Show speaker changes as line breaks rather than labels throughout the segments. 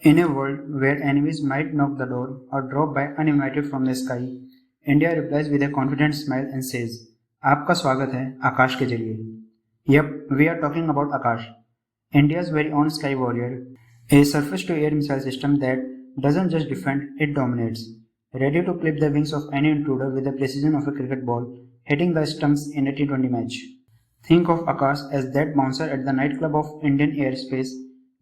In a world where enemies might knock the door or drop by uninvited from the sky, India replies with a confident smile and says, आपका स्वागत है आकाश के जरिए. Yep, we are talking about Akash, India's very own sky warrior, a surface-to-air missile system that doesn't just defend, it dominates, ready to clip the wings of any intruder with the precision of a cricket ball hitting the stumps in a T20 match. Think of Akash as that bouncer at the nightclub of Indian airspace.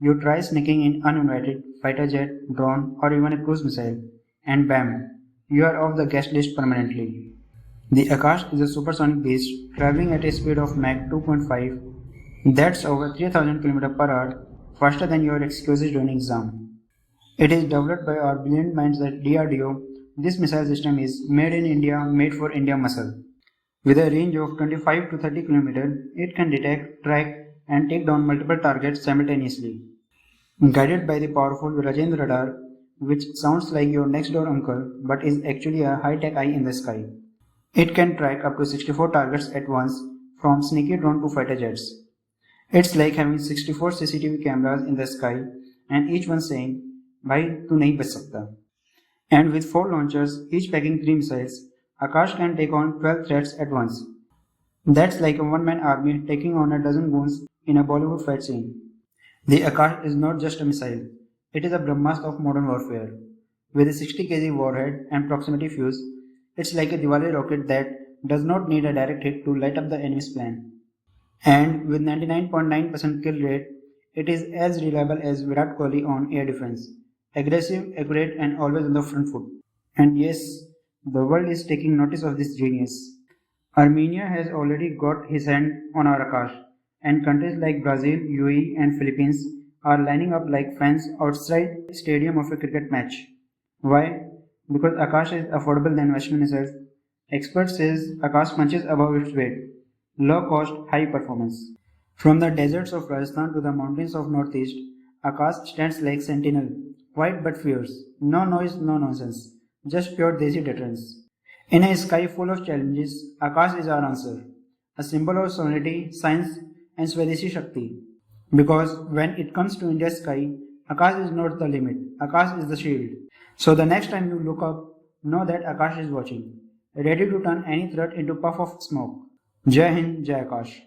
You try sneaking in uninvited, fighter jet, drone, or even a cruise missile, and bam, you are off the guest list permanently. The Akash is a supersonic beast traveling at a speed of Mach 2.5. That's over 3000 km per hour, faster than your excuses during exam. It is developed by our brilliant minds at DRDO. This missile system is made in India, made for India muscle. With a range of 25 to 30 km, it can detect, track, and take down multiple targets simultaneously. Guided by the powerful Rajendra radar, which sounds like your next door uncle but is actually a high-tech eye in the sky. It can track up to 64 targets at once, from sneaky drone to fighter jets. It's like having 64 CCTV cameras in the sky and each one saying, "Bhai, tu nahi bach sakta." And with 4 launchers, each packing 3 missiles, Akash can take on 12 threats at once. That's like a one-man army taking on a dozen goons in a Bollywood fight scene. The Akash is not just a missile, it is a Brahmastra of modern warfare. With a 60 kg warhead and proximity fuse, it's like a Diwali rocket that does not need a direct hit to light up the enemy's plan. And with 99.9% kill rate, it is as reliable as Virat Kohli on air defense. Aggressive, accurate, and always on the front foot. And yes, the world is taking notice of this genius. Armenia has already got his hand on our Akash, and countries like Brazil, UAE, and Philippines are lining up like fans outside the stadium of a cricket match. Why? Because Akash is affordable than Western missiles. Experts says Akash punches above its weight. Low cost, high performance. From the deserts of Rajasthan to the mountains of Northeast, Akash stands like sentinel, quiet but fierce. No noise, no nonsense. Just pure desi deterrence. In a sky full of challenges, Akash is our answer. A symbol of sovereignty, science, and Swadeshi Shakti. Because when it comes to India's sky, Akash is not the limit, Akash is the shield. So the next time you look up, know that Akash is watching, ready to turn any threat into puff of smoke. Jai Hind, Jai Akash.